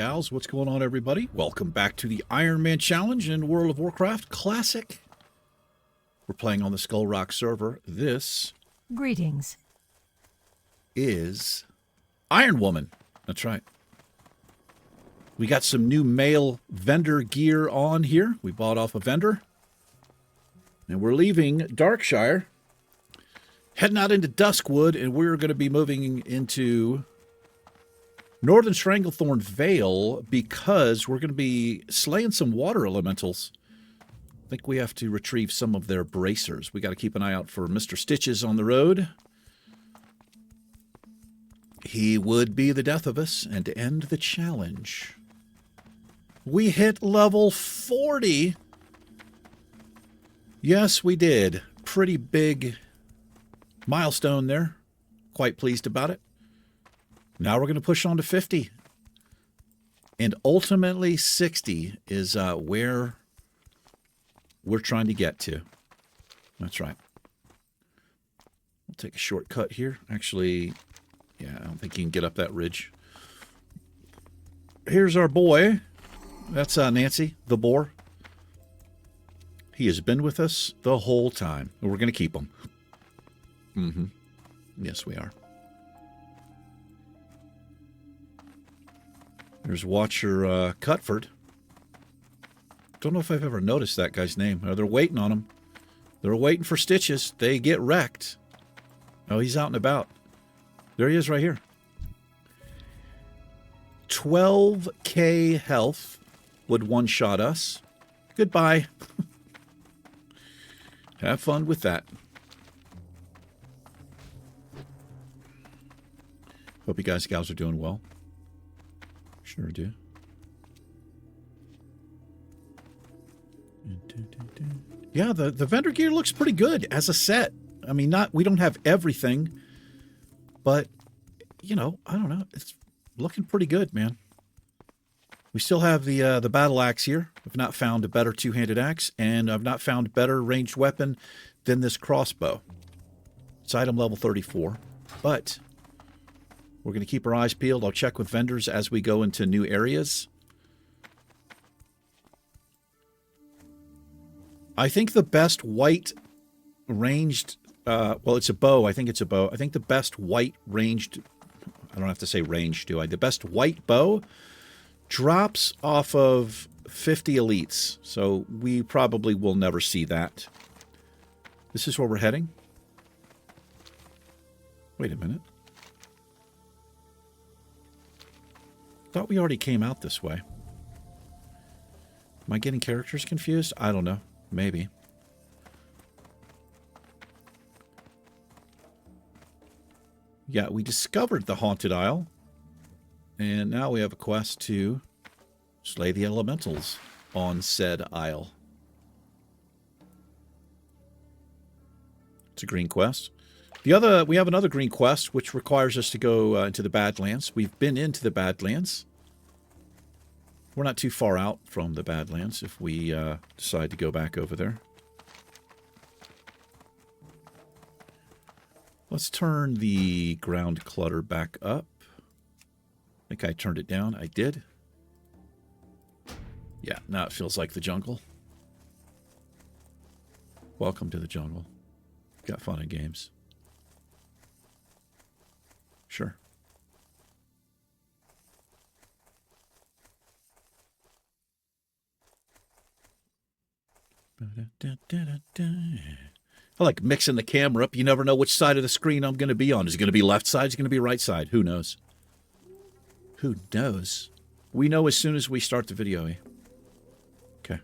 gals. What's going on, everybody? Welcome back to the Ironman Challenge in World of Warcraft Classic. We're playing on the Skull Rock server. This Greetings. is Iron Woman. That's right. We got some new male vendor gear on here. We bought off a vendor. And we're leaving Darkshire, heading out into Duskwood, and we're going to be moving into Northern Stranglethorn Vale because we're going to be slaying some water elementals. I think we have to retrieve some of their bracers. We got to keep an eye out for Mr. Stitches on the road. He would be the death of us and end the challenge. We hit level 40. Yes, we did. Pretty big milestone there. Quite pleased about it. Now we're going to push on to 50. And ultimately 60 is where we're trying to get to. That's right. We'll take a shortcut here. Actually, yeah, I don't think you can get up that ridge. Here's our boy. That's Nancy, the boar. He has been with us the whole time. And we're going to keep him. Mm-hmm. Yes, we are. There's Watcher Cutford. Don't know if I've ever noticed that guy's name. They're waiting on him. They're waiting for Stitches. They get wrecked. Oh, he's out and about. There he is right here. 12k health would one-shot us. Goodbye. Have fun with that. Hope you guys, gals are doing well. Sure do. Yeah, the vendor gear looks pretty good as a set. I mean, we don't have everything, but, you know, I don't know. It's looking pretty good, man. We still have the battle axe here. I've not found a better two-handed axe, and I've not found a better ranged weapon than this crossbow. It's item level 34, but we're going to keep our eyes peeled. I'll check with vendors as we go into new areas. I think the best white ranged, well, it's a bow. I think it's a bow. I think the best white ranged, I don't have to say ranged, do I? The best white bow drops off of 50 elites. So we probably will never see that. This is where we're heading. Wait a minute. Thought we already came out this way. Am I getting characters confused? I don't know. Maybe. Yeah, we discovered the Haunted Isle. And now we have a quest to slay the elementals on said isle. It's a green quest. We have another green quest, which requires us to go into the Badlands. We've been into the Badlands. We're not too far out from the Badlands if we decide to go back over there. Let's turn the ground clutter back up. I think I turned it down. I did. Yeah, now it feels like the jungle. Welcome to the jungle. Got fun and games. Sure. I like mixing the camera up. You never know which side of the screen I'm going to be on. Is it going to be left side? Is it going to be right side? Who knows? Who knows? We know as soon as we start the video. Eh? Okay.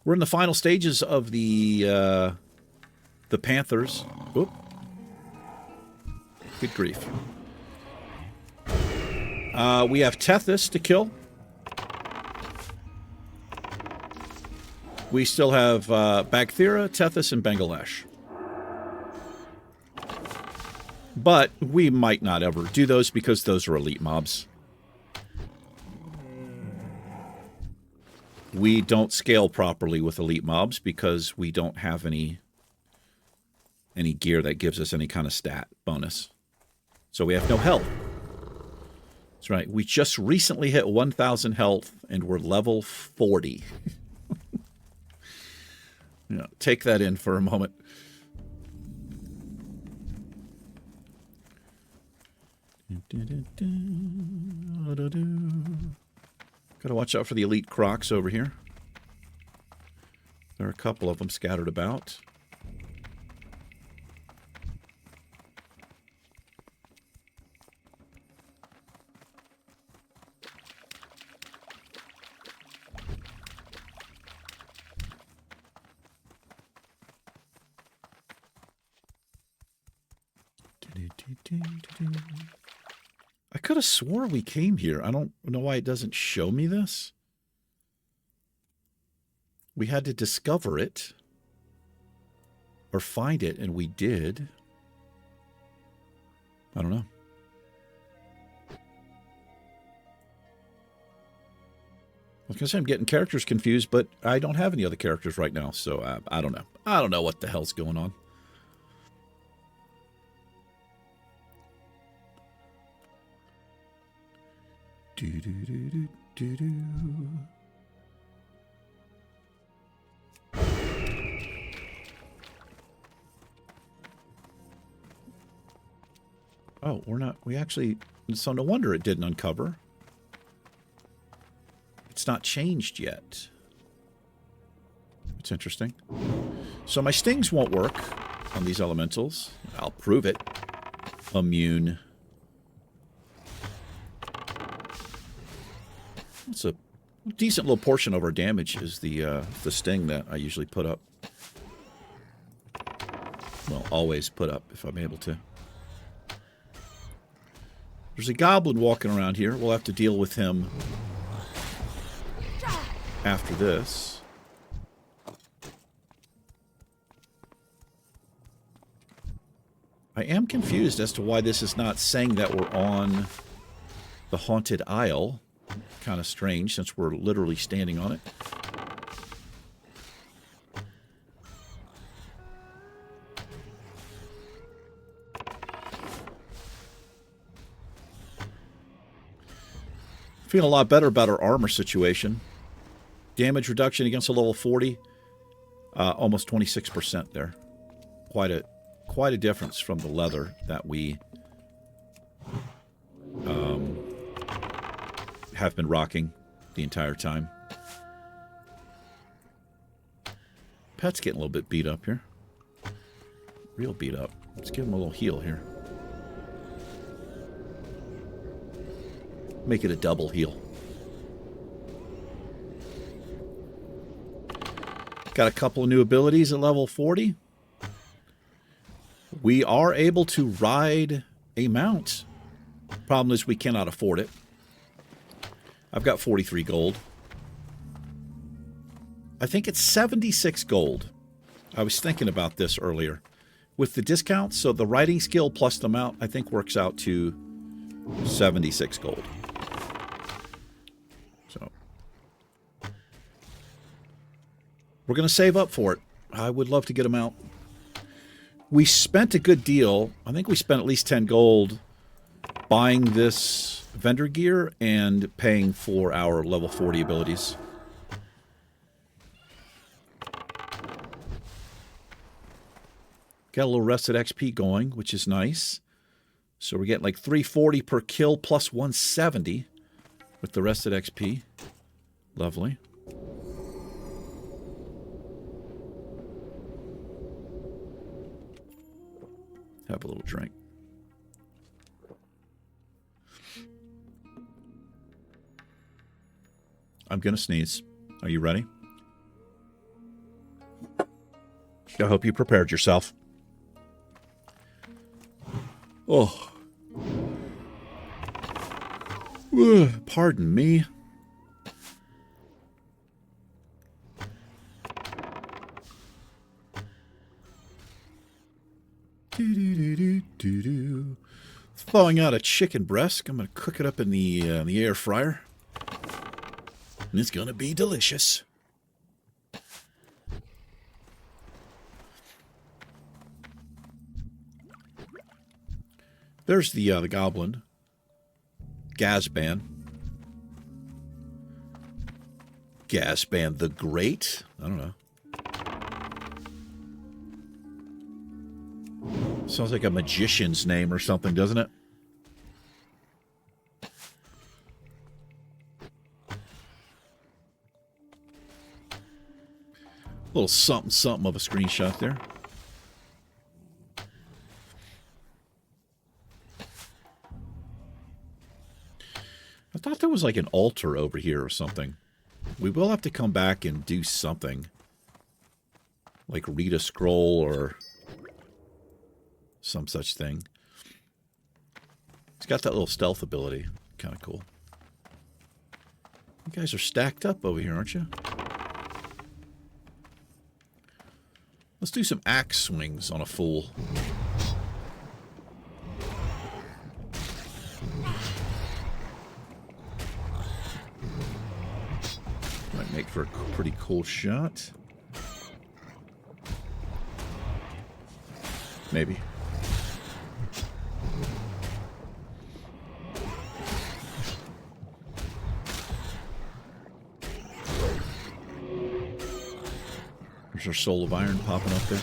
We're in the final stages of the Panthers. Oop. Good grief. We have Tethys to kill. We still have Bagthera, Tethys, and Bangladesh. But we might not ever do those because those are elite mobs. We don't scale properly with elite mobs because we don't have any gear that gives us any kind of stat bonus. So we have no health. That's right. We just recently hit 1,000 health, and we're level 40. Yeah, take that in for a moment. Gotta watch out for the elite crocs over here. There are a couple of them scattered about. I could have swore we came here. I don't know why it doesn't show me this. We had to discover it or find it, and we did. I don't know. I was going to say I'm getting characters confused, but I don't have any other characters right now, so I don't know. I don't know what the hell's going on. Oh, we're not, we actually, so no wonder it didn't uncover. It's not changed yet. It's interesting. So my stings won't work on these elementals. I'll prove it. Immune. It's a decent little portion of our damage is the sting that I usually put up. Well, always put up if I'm able to. There's a goblin walking around here. We'll have to deal with him after this. I am confused as to why this is not saying that we're on the Haunted Isle. Kind of strange since we're literally standing on it. Feeling a lot better about our armor situation. Damage reduction against a level 40, almost 26% there. Quite a difference from the leather that we have been rocking the entire time. Pet's getting a little bit beat up here. Real beat up. Let's give him a little heal here. Make it a double heal. Got a couple of new abilities at level 40. We are able to ride a mount. Problem is we cannot afford it. I've got 43 gold. I think it's 76 gold. I was thinking about this earlier. With the discount, so the riding skill plus the mount, I think works out to 76 gold. So we're going to save up for it. I would love to get them out. We spent a good deal. I think we spent at least 10 gold buying this vendor gear and paying for our level 40 abilities. Got a little rested XP going, which is nice. So we're getting like 340 per kill plus 170 with the rested XP. Lovely. Have a little drink. I'm going to sneeze. Are you ready? I hope you prepared yourself. Oh. Pardon me. Thawing out a chicken breast. I'm going to cook it up in the air fryer. And it's going to be delicious. There's the goblin. Gazban. Gazban the Great? I don't know. Sounds like a magician's name or something, doesn't it? A little something, something of a screenshot there. I thought there was like an altar over here or something. We will have to come back and do something. Like read a scroll or some such thing. He's got that little stealth ability. Kind of cool. You guys are stacked up over here, aren't you? Let's do some axe swings on a fool. Might make for a pretty cool shot. Maybe. There's our Soul of Iron popping up there.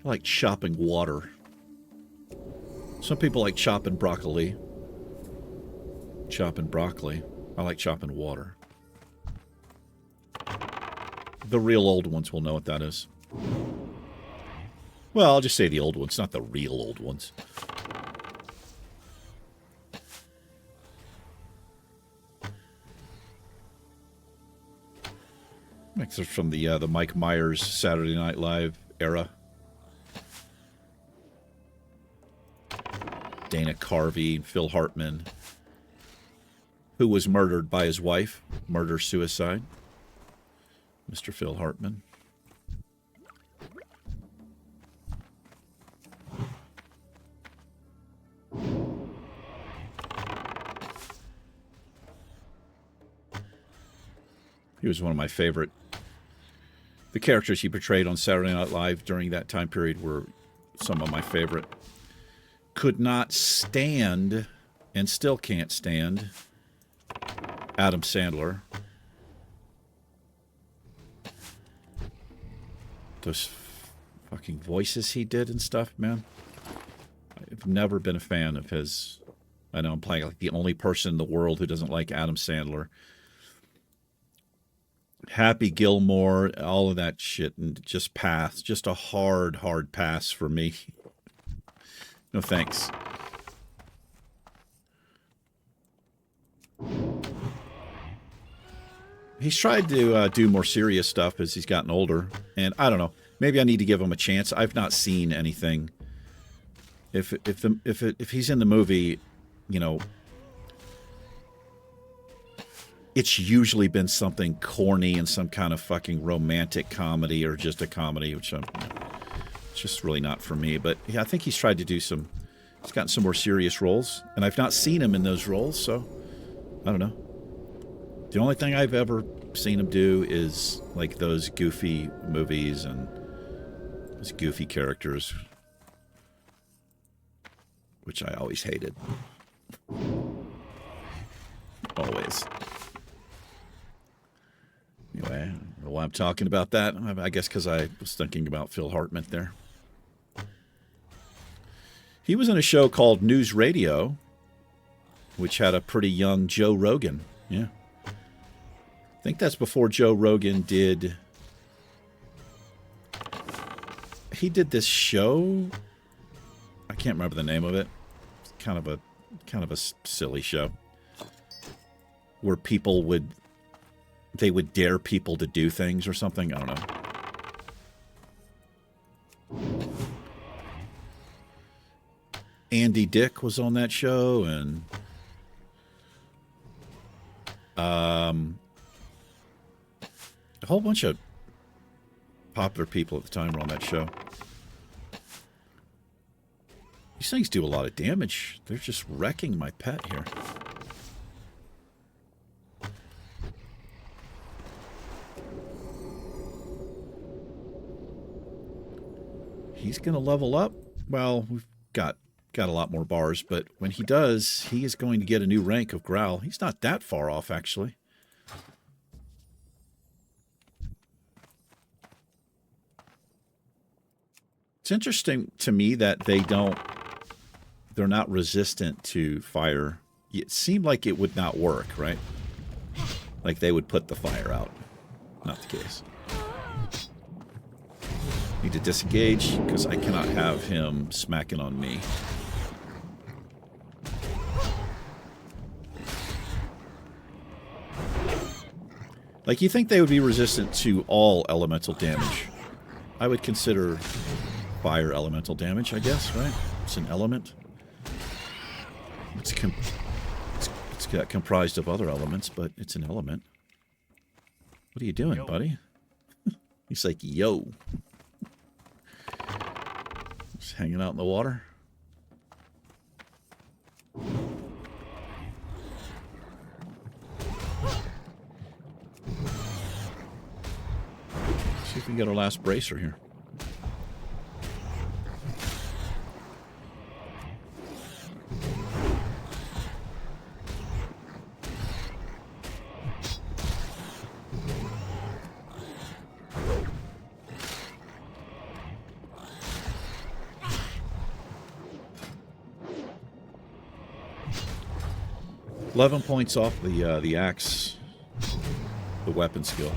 I like chopping water. Some people like chopping broccoli. Chopping broccoli. I like chopping water. The real old ones will know what that is. Well, I'll just say the old ones, not the real old ones. Next is from the Mike Myers Saturday Night Live era. Dana Carvey and Phil Hartman, who was murdered by his wife. Murder-suicide. Mr. Phil Hartman. He was one of my favorite. The characters he portrayed on Saturday Night Live during that time period were some of my favorite. Could not stand, and still can't stand, Adam Sandler. Those fucking voices he did and stuff, man. I've never been a fan of his. I know I'm playing like the only person in the world who doesn't like Adam Sandler. Happy Gilmore, all of that shit, and just pass. Just a hard, hard pass for me. No thanks. He's tried to do more serious stuff as he's gotten older, and I don't know. Maybe I need to give him a chance. I've not seen anything. If he's in the movie, you know, it's usually been something corny and some kind of fucking romantic comedy or just a comedy, which it's just really not for me. But yeah, I think he's tried to do some. He's gotten some more serious roles, and I've not seen him in those roles, so I don't know. The only thing I've ever seen him do is like those goofy movies and those goofy characters, which I always hated. Always. Anyway, I don't know why I'm talking about that. I guess because I was thinking about Phil Hartman there. He was in a show called News Radio, which had a pretty young Joe Rogan. Yeah. I think that's before Joe Rogan did... He did this show. I can't remember the name of it. It's kind of a silly show where people would dare people to do things or something. I don't know. Andy Dick was on that show, and a whole bunch of popular people at the time were on that show. These things do a lot of damage. They're just wrecking my pet here. he's going to level up. Well, we've got a lot more bars, but when he does, he is going to get a new rank of Growl. He's not that far off, actually. It's interesting to me that they're not resistant to fire. It seemed like it would not work, right? Like they would put the fire out. Not the case. Need to disengage because I cannot have him smacking on me. Like, you think they would be resistant to all elemental damage. I would consider fire elemental damage, I guess, right? It's an element. It's comprised of other elements, but it's an element. What are you doing, buddy? He's like, yo. Just hanging out in the water. See if we can get our last bracer here. $11 points off the axe, the weapon skill.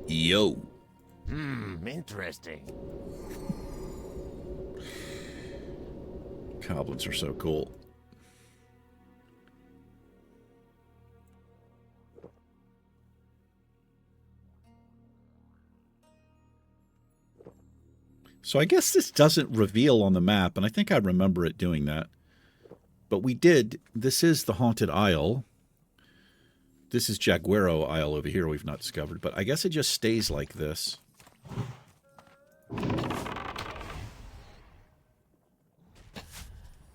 Yo. Interesting. Goblins are so cool. So I guess this doesn't reveal on the map, and I think I remember it doing that. But we did. This is the Haunted Isle. This is Jaguaro Isle over here we've not discovered, but I guess it just stays like this.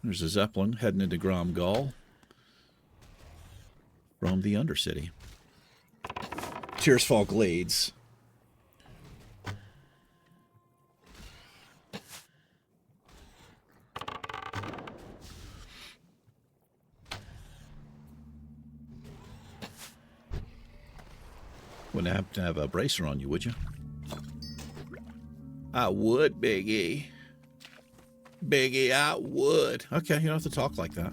There's a Zeppelin heading into Gromgall from the Undercity. Tearsfall Glades. Wouldn't have to have a bracer on you, would you? I would, Biggie. Biggie, I would. Okay, you don't have to talk like that.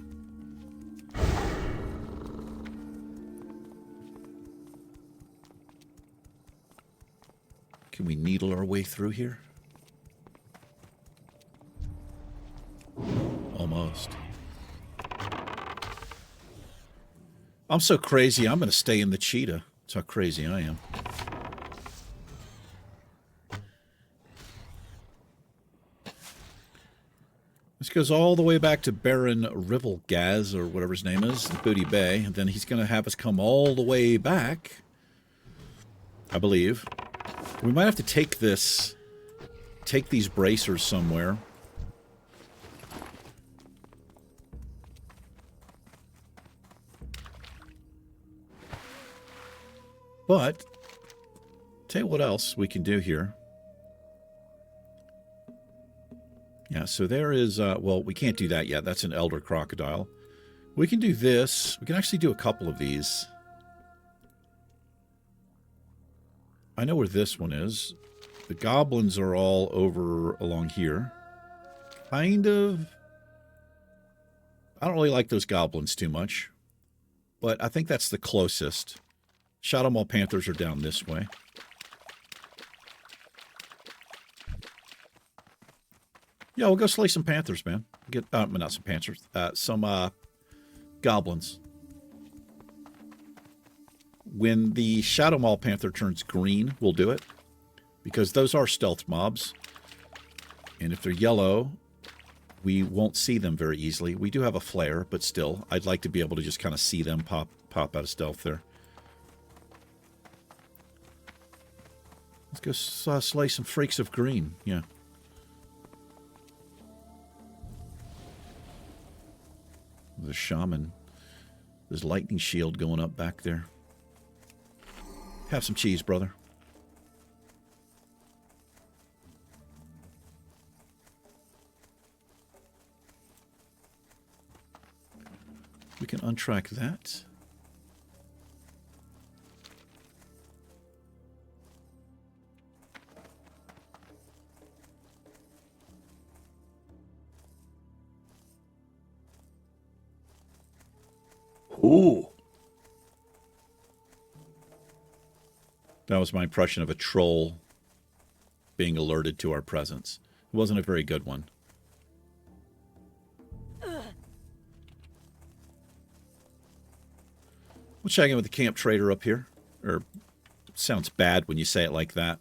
Can we needle our way through here? Almost. I'm so crazy, I'm going to stay in the cheetah. That's how crazy I am. This goes all the way back to Baron Rivelgaz, or whatever his name is, in Booty Bay. And then he's going to have us come all the way back, I believe. We might have to take these bracers somewhere. But, tell you what else we can do here. Yeah, so there is, well, we can't do that yet. That's an Elder Crocodile. We can do this. We can actually do a couple of these. I know where this one is. The goblins are all over along here. Kind of. I don't really like those goblins too much. But I think that's the closest. Shadow Maul Panthers are down this way. Yeah, we'll go slay some Panthers, man. Get not some Panthers. Some goblins. When the Shadow Maul Panther turns green, we'll do it. Because those are stealth mobs. And if they're yellow, we won't see them very easily. We do have a flare, but still, I'd like to be able to just kind of see them pop out of stealth there. Let's go slay some freaks of green. Yeah. The shaman. There's lightning shield going up back there. Have some cheese, brother. We can untrack that. Ooh. That was my impression of a troll being alerted to our presence. It wasn't a very good one. We'll check in with the camp trader up here. Or, it sounds bad when you say it like that.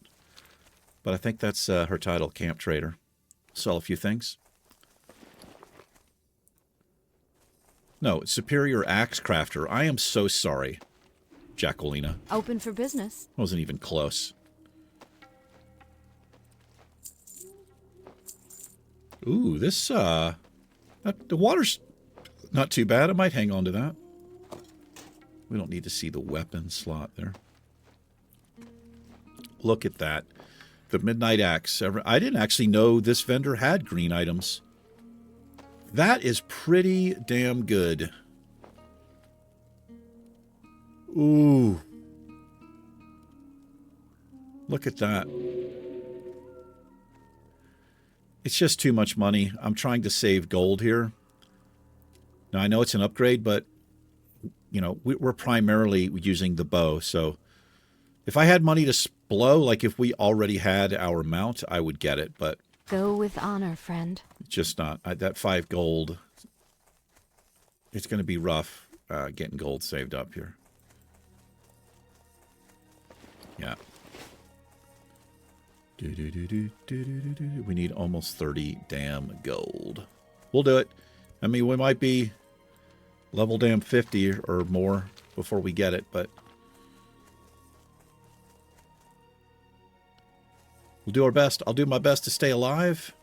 But I think that's her title, camp trader. Sell a few things. No, superior axe crafter. I am so sorry, Jacquelina. Open for business. Wasn't even close. Ooh, this, the water's not too bad. I might hang on to that. We don't need to see the weapon slot there. Look at that. The Midnight Axe. I didn't actually know this vendor had green items. That is pretty damn good. Ooh. Look at that. It's just too much money. I'm trying to save gold here. Now, I know it's an upgrade, but, you know, we're primarily using the bow. So if I had money to blow, like if we already had our mount, I would get it. But go with honor, friend. Just not. That 5 gold, it's going to be rough getting gold saved up here. Yeah. We need almost 30 damn gold. We'll do it. I mean, we might be level damn 50 or more before we get it, but we'll do our best. I'll do my best to stay alive.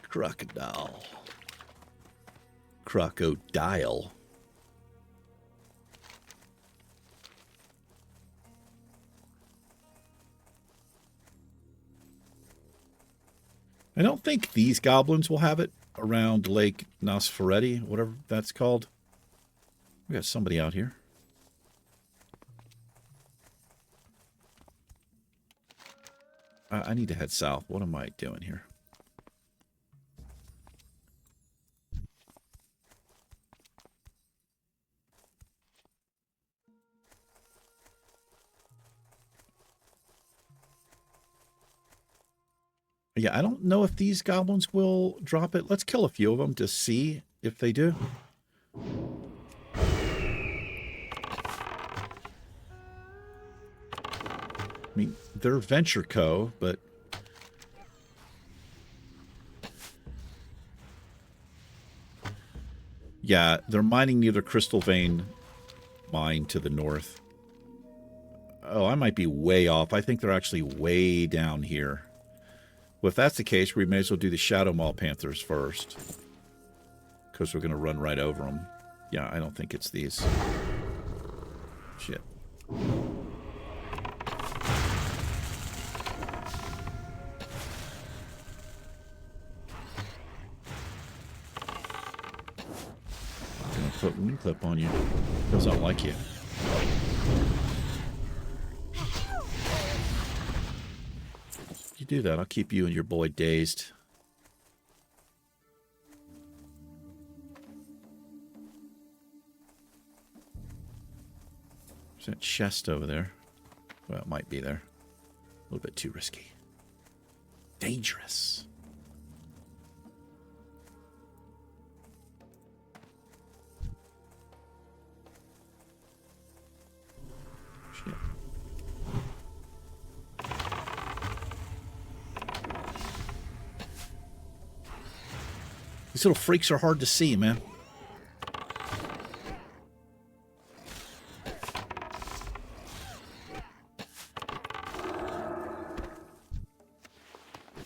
Crocodile. Crocodile. I don't think these goblins will have it around Lake Nosferetti, whatever that's called. We got somebody out here. I need to head south. What am I doing here? Yeah, I don't know if these goblins will drop it. Let's kill a few of them to see if they do. I mean, they're Venture Co., but yeah, they're mining near the Crystal Vein mine to the north. Oh, I might be way off. I think they're actually way down here. Well, if that's the case, we may as well do the Shadow Maul Panthers first. Because we're going to run right over them. Yeah, I don't think it's these. Shit. I'm going to put wound clip on you. Because I don't like you. Do that. I'll keep you and your boy dazed. There's that chest over there. Well, it might be there. A little bit too risky. Dangerous. Shit. These little freaks are hard to see, man.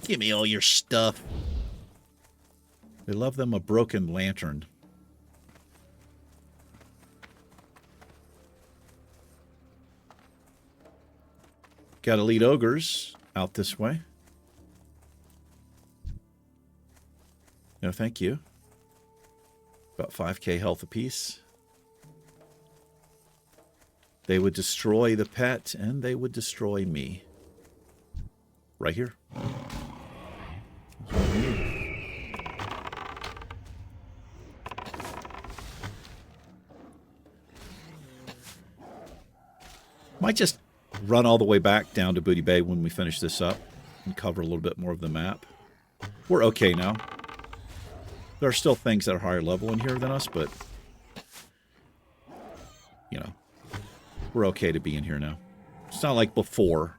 Give me all your stuff. They love them a broken lantern. Got to lead ogres out this way. No, thank you. About 5k health apiece. They would destroy the pet, and they would destroy me. Right here. Might just run all the way back down to Booty Bay when we finish this up and cover a little bit more of the map. We're okay now. There are still things that are higher level in here than us, but, you know, we're okay to be in here now. It's not like before,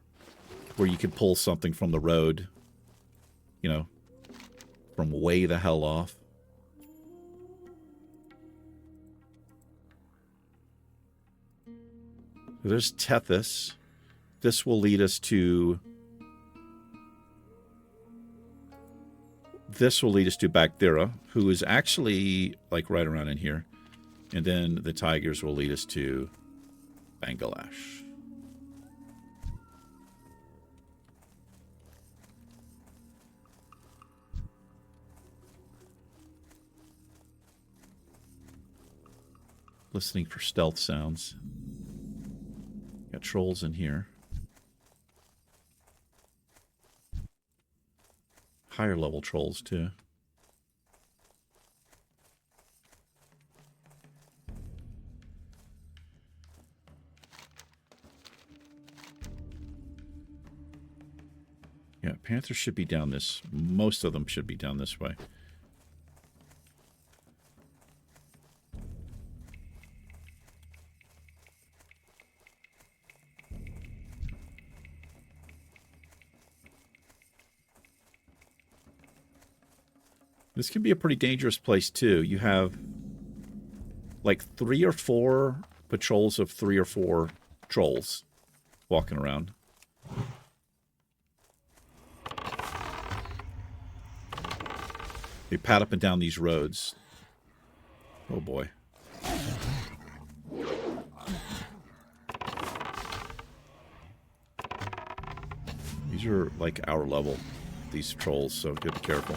where you could pull something from the road, you know, from way the hell off. There's Tethys. This will lead us to... This will lead us to Bagthera, who is actually, like, right around in here. And then the tigers will lead us to Bangladesh. Listening for stealth sounds. Got trolls in here. Higher level trolls, too. Yeah, Panthers should be down this. Most of them should be down this way. This can be a pretty dangerous place, too. You have, like, 3 or 4 patrols of 3 or 4 trolls walking around. They pat up and down these roads. Oh, boy. These are, like, our level, these trolls, so be careful.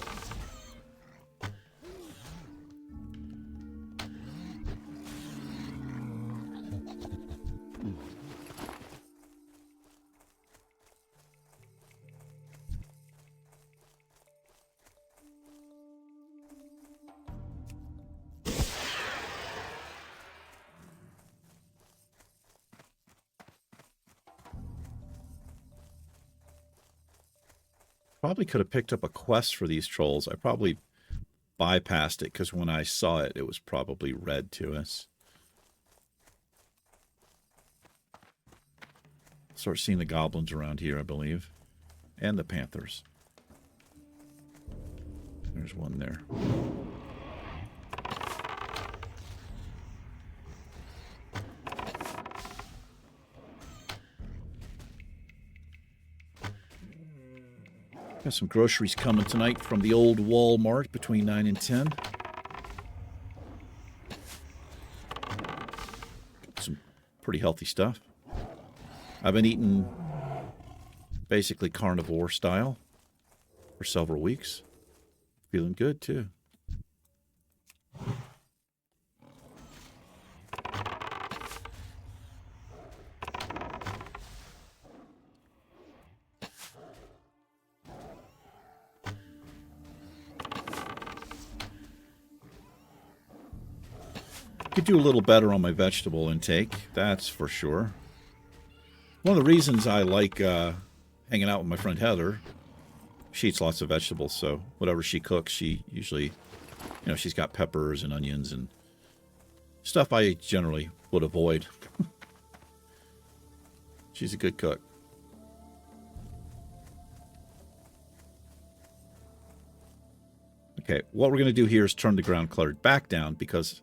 Probably could have picked up a quest for these trolls. I probably bypassed it because when I saw it, it was probably read to us. Start seeing the goblins around here, I believe. And the panthers. There's one there. Got some groceries coming tonight from the old Walmart between 9 and 10. Got some pretty healthy stuff. I've been eating basically carnivore style for several weeks. Feeling good, too. Could do a little better on my vegetable intake, that's for sure. One of the reasons I like hanging out with my friend Heather, she eats lots of vegetables, so whatever she cooks, she usually, you know, she's got peppers and onions and stuff I generally would avoid. She's a good cook. Okay, what we're going to do here is turn the ground cluttered back down because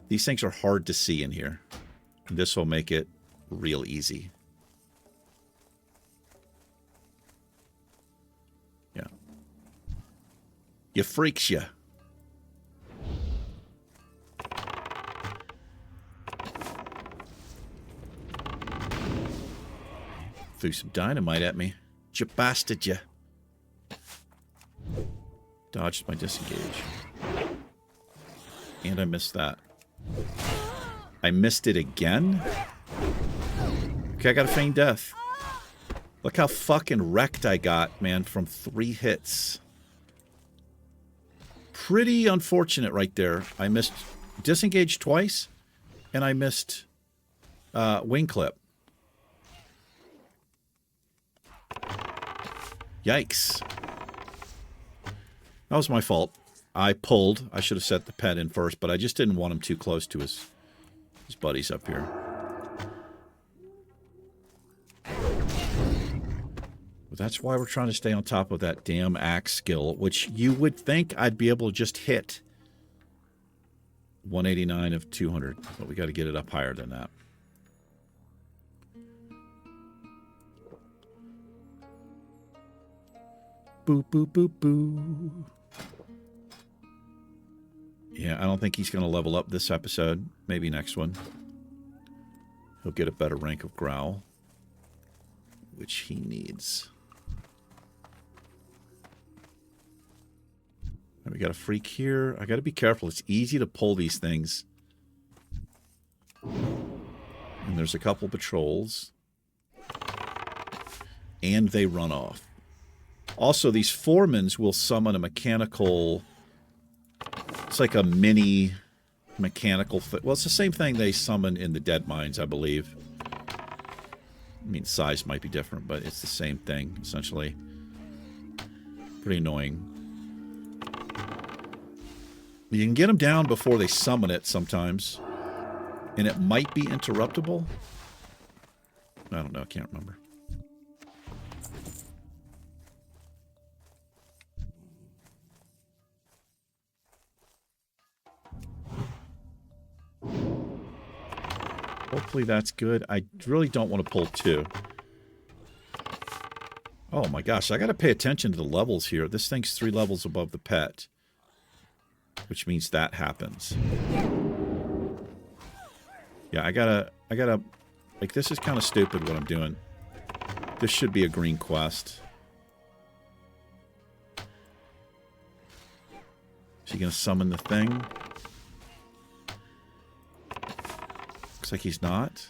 these things are hard to see in here. And this will make it real easy. You freaks, you. Threw some dynamite at me. You bastard, you. Dodged my disengage. And I missed that. I missed it again? Okay, I got a feigned death. Look how fucking wrecked I got, man, from 3 hits. Pretty unfortunate right there. I missed disengage twice, and I missed wing clip. Yikes. That was my fault. I pulled. I should have set the pet in first, but I just didn't want him too close to his buddies up here. But that's why we're trying to stay on top of that damn axe skill, which you would think I'd be able to just hit 189 of 200, but we got to get it up higher than that. Boop, boop, boop, boo. Yeah, I don't think he's going to level up this episode. Maybe next one. He'll get a better rank of growl, which he needs. And we got a freak here. I got to be careful. It's easy to pull these things. And there's a couple patrols. And they run off. Also, these foremans will summon a mechanical... It's like a mini mechanical... Well, it's the same thing they summon in the Dead Mines, I believe. I mean, size might be different, but it's the same thing, essentially. Pretty annoying. You can get them down before they summon it sometimes. And it might be interruptible. I don't know, I can't remember. Hopefully that's good. I really don't want to pull 2. Oh my gosh, I got to pay attention to the levels here. This thing's 3 levels above the pet. Which means that happens. Yeah, I gotta, like, this is kind of stupid what I'm doing. This should be a green quest. Is he gonna summon the thing? Looks like he's not.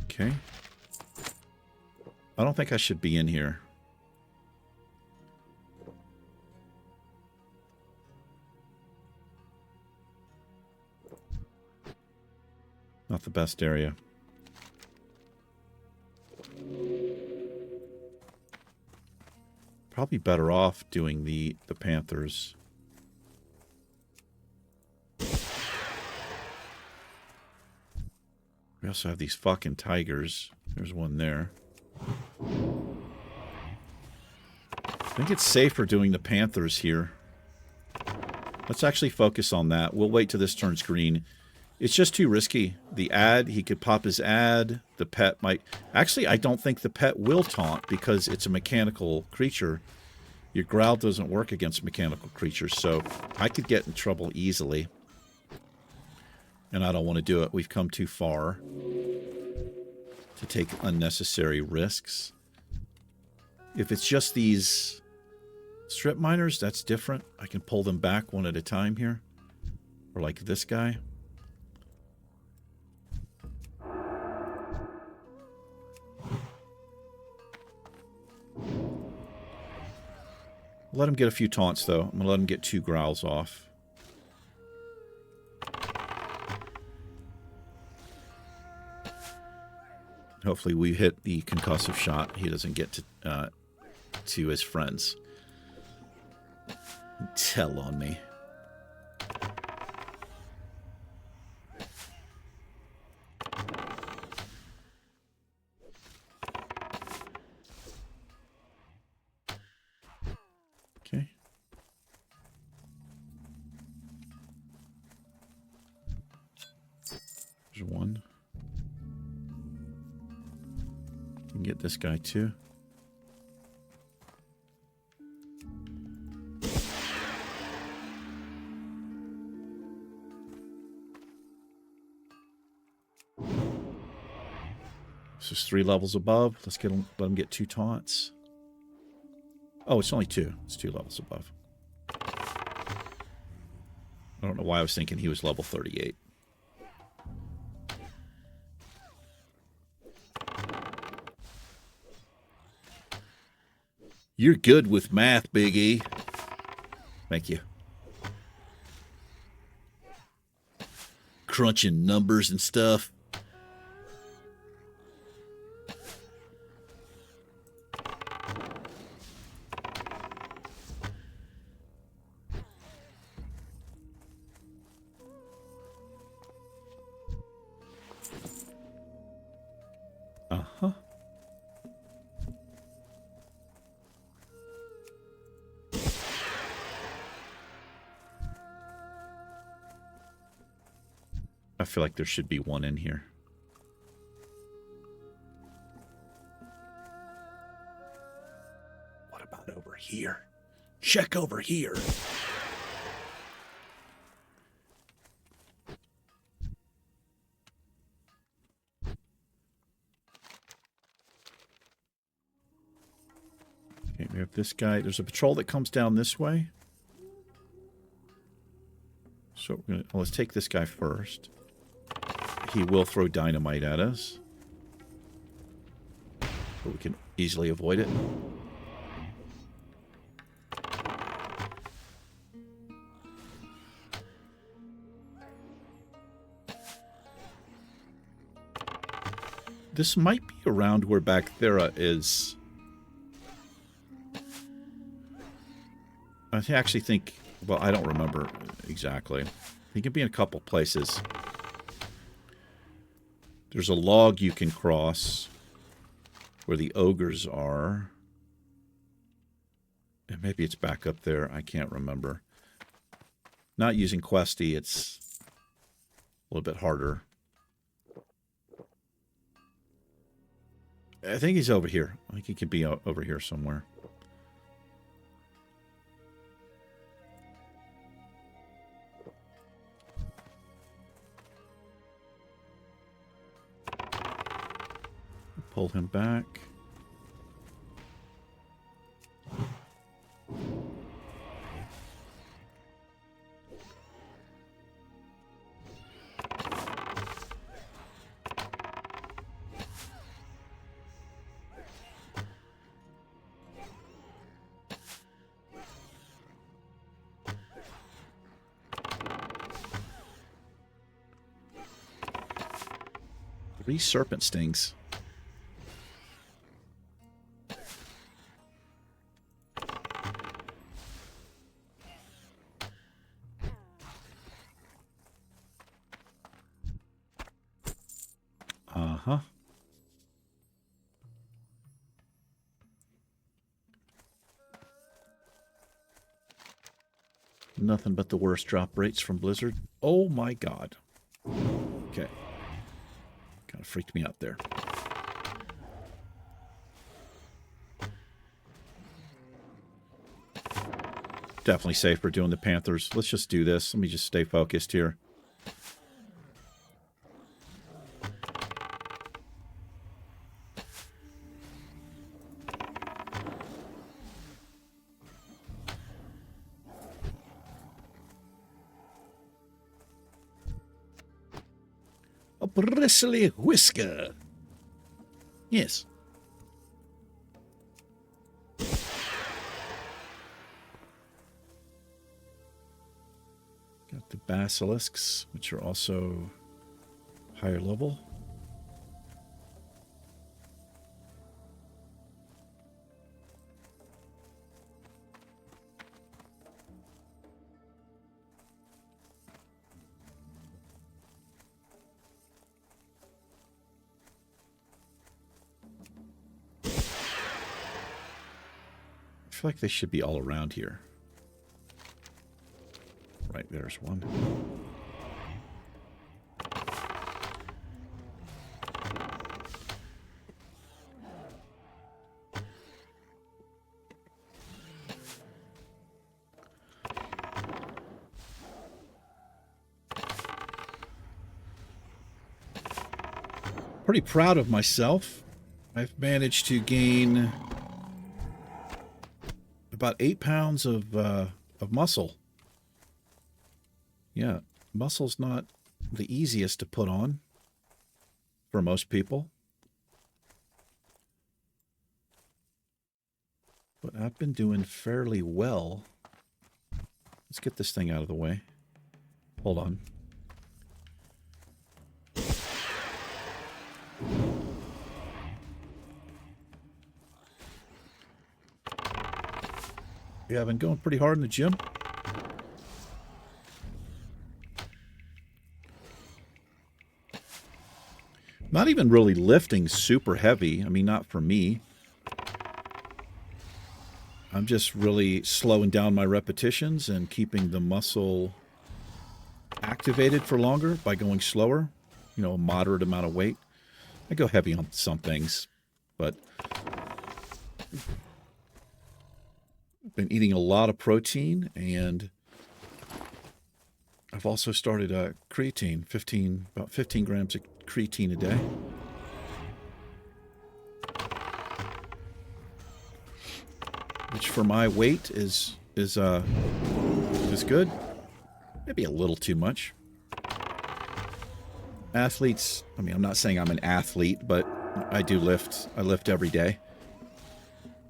Okay. I don't think I should be in here. Not the best area. Probably better off doing the Panthers. We also have these fucking tigers. There's one there. I think it's safer doing the Panthers here. Let's actually focus on that. We'll wait till this turns green. It's just too risky. The ad, he could pop his ad. The pet might... Actually, I don't think the pet will taunt because it's a mechanical creature. Your growl doesn't work against mechanical creatures, so I could get in trouble easily. And I don't want to do it. We've come too far to take unnecessary risks. If it's just these strip miners, that's different. I can pull them back one at a time here. Or like this guy. Let him get a few taunts, though. I'm going to let him get 2 growls off. Hopefully we hit the concussive shot. He doesn't get to his friends. Tell on me. Okay. There's one. get this guy too. This is 3 levels above. Let's let him get 2 taunts. Oh, it's only 2. It's 2 levels above. I don't know why I was thinking he was level 38. You're good with math, Big E. Thank you. Crunching numbers and stuff. Uh-huh. I feel like there should be one in here. What about over here? Check over here. Okay, we have this guy. There's a patrol that comes down this way. So let's take this guy first. He will throw dynamite at us, but we can easily avoid it. This might be around where Bacthera is. I actually think, well, I don't remember exactly. He can be in a couple places. There's a log you can cross where the ogres are. And maybe it's back up there. I can't remember. Not using Questy, it's a little bit harder. I think he's over here. I think he could be over here somewhere. Pull him back. Three serpent stings. Uh-huh. Nothing but the worst drop rates from Blizzard. Oh my god. Okay. Kind of freaked me out there. Definitely safer doing the Panthers. Let's just do this. Let me just stay focused here. A bristly whisker. Yes. Got the basilisks, which are also higher level. I feel like they should be all around here. Right, there's one. Pretty proud of myself. I've managed to gain about 8 pounds of muscle. Yeah, muscle's not the easiest to put on for most people. But I've been doing fairly well. Let's get this thing out of the way. Hold on. Yeah, I've been going pretty hard in the gym. Not even really lifting super heavy. I mean, not for me. I'm just really slowing down my repetitions and keeping the muscle activated for longer by going slower. You know, a moderate amount of weight. I go heavy on some things, but I've been eating a lot of protein, and I've also started creatine, about 15 grams of creatine a day. Which for my weight is good. Maybe a little too much. Athletes, I mean, I'm not saying I'm an athlete, but I do lift. I lift every day.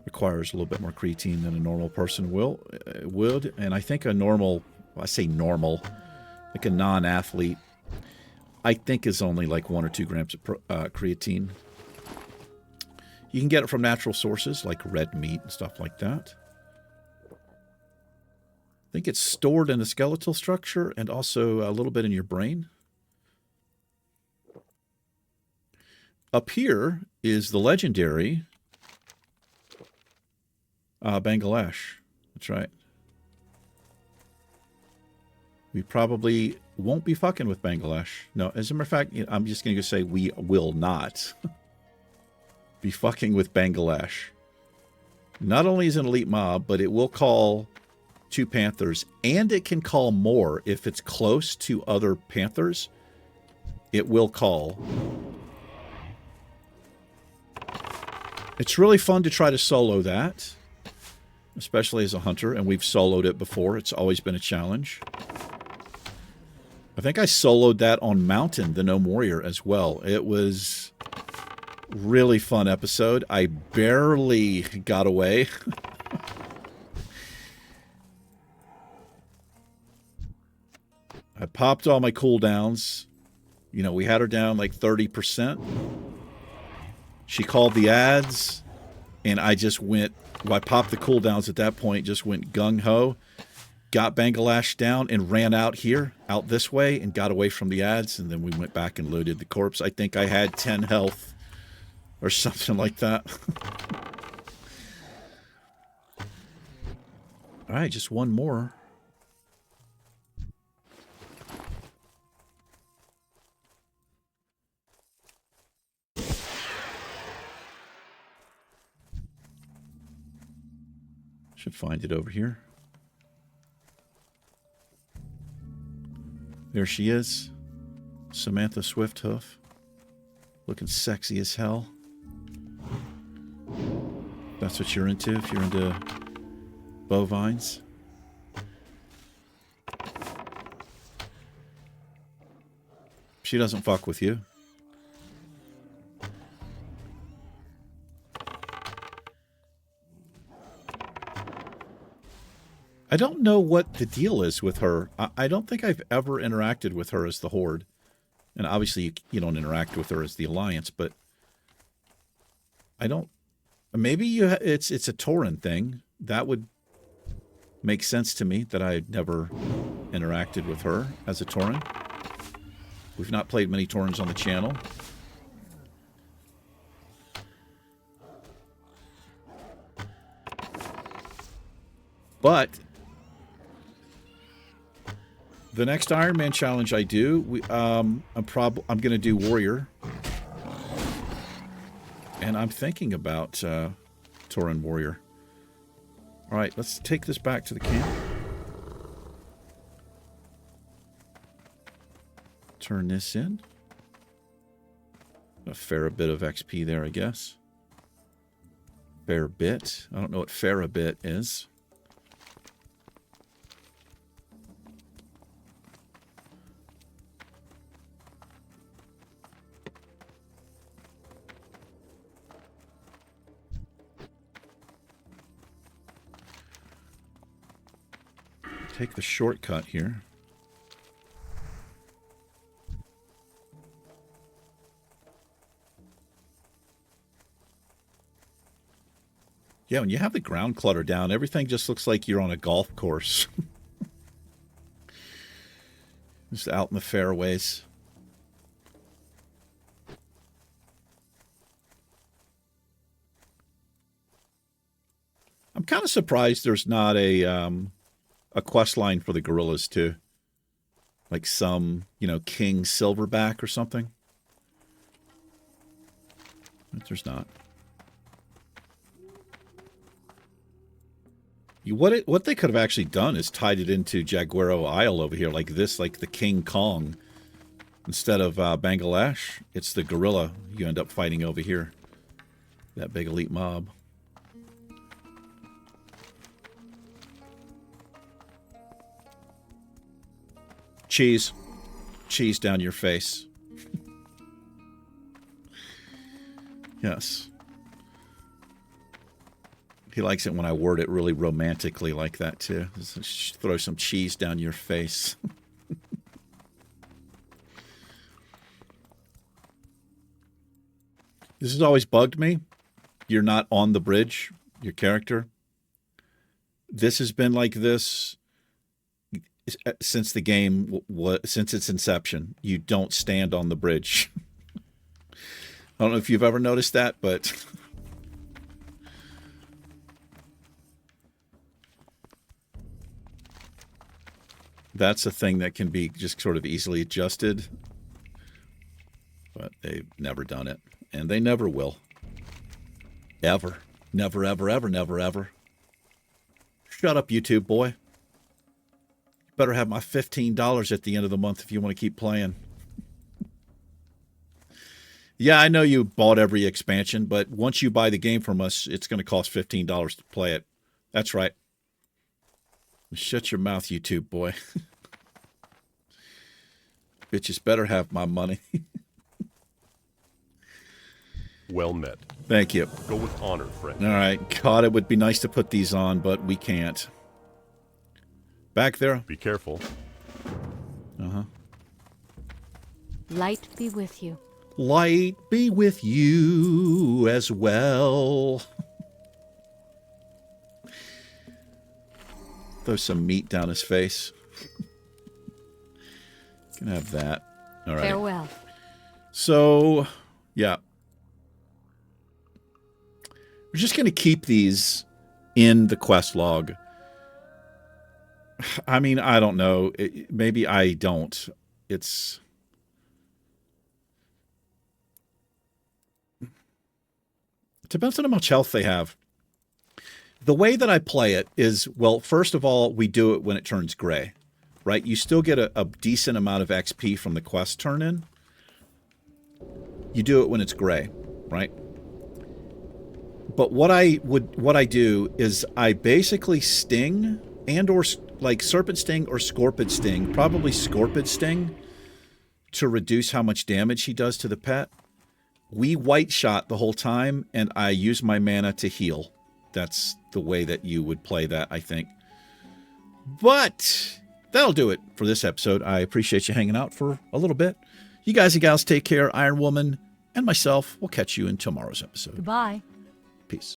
Requires a little bit more creatine than a normal person would. And I think a normal, well, I say normal, like a non-athlete, I think is only like 1 or 2 grams of creatine. You can get it from natural sources like red meat and stuff like that. I think it's stored in the skeletal structure and also a little bit in your brain. Up here is the legendary Bangladesh. That's right. We probably won't be fucking with Bangladesh. No, as a matter of fact, I'm just going to say we will not be fucking with Bangladesh. Not only is it an elite mob, but it will call 2 Panthers, and it can call more if it's close to other Panthers. It will call. It's really fun to try to solo that, especially as a hunter, and we've soloed it before. It's always been a challenge. I think I soloed that on Mountain, the Gnome Warrior, as well. It was really fun episode. I barely got away. I popped all my cooldowns. You know, we had her down like 30%. She called the ads, and I just went, well, I popped the cooldowns at that point, just went gung-ho, got Bangladesh down, and ran out here, out this way, and got away from the ads, and then we went back and looted the corpse. I think I had 10 health or something like that. All right, just one more. Should find it over here. There she is. Samantha Swifthoof. Looking sexy as hell. That's what you're into, if you're into bovines. She doesn't fuck with you. I don't know what the deal is with her. I don't think I've ever interacted with her as the Horde. And obviously you don't interact with her as the Alliance, but I don't... Maybe it's a Tauren thing. That would make sense to me, that I never interacted with her as a Tauren. We've not played many Taurens on the channel. But the next Ironman challenge I do, I'm going to do Warrior, and I'm thinking about Tauren Warrior. All right, let's take this back to the camp. Turn this in. a fair bit of XP there, I guess. Fair bit. I don't know what fair a bit is. Take the shortcut here. Yeah, when you have the ground clutter down, everything just looks like you're on a golf course. Just out in the fairways. I'm kind of surprised there's not a quest line for the gorillas too. Like some, King Silverback or something. But there's not. What they could have actually done is tied it into Jaguaro Isle over here, like this, like the King Kong. Instead of Bangladesh, it's the gorilla you end up fighting over here. That big elite mob. Cheese. Cheese down your face. Yes. He likes it when I word it really romantically like that, too. Just throw some cheese down your face. This has always bugged me. You're not on the bridge, your character. This has been like this since the game, since its inception. You don't stand on the bridge. I don't know if you've ever noticed that, but... That's a thing that can be just sort of easily adjusted. But they've never done it. And they never will. Ever. Never, ever, ever, never, ever. Shut up, YouTube boy. You better have my $15 at the end of the month if you want to keep playing. Yeah, I know you bought every expansion, but once you buy the game from us, it's going to cost $15 to play it. That's right. Shut your mouth, YouTube boy. Bitches better have my money. Well met. Thank you. Go with honor, friend. All right. God, it would be nice to put these on, but we can't. Back there. Be careful. Uh-huh. Light be with you. Light be with you as well. Throw some meat down his face. Can have that. All right. Farewell. So, yeah. We're just going to keep these in the quest log. I mean, I don't know. Maybe I don't. It depends on how much health they have. The way that I play it is, well, first of all, we do it when it turns gray, right? You still get a decent amount of XP from the quest turn in. You do it when it's gray, right? But what I do is I basically sting and or like serpent sting or scorpid sting, probably scorpid sting, to reduce how much damage he does to the pet. We white shot the whole time, and I use my mana to heal. That's the way that you would play that, I think. But that'll do it for this episode. I appreciate you hanging out for a little bit. You guys and gals take care. Iron Woman and myself will catch you in tomorrow's episode. Goodbye. Peace.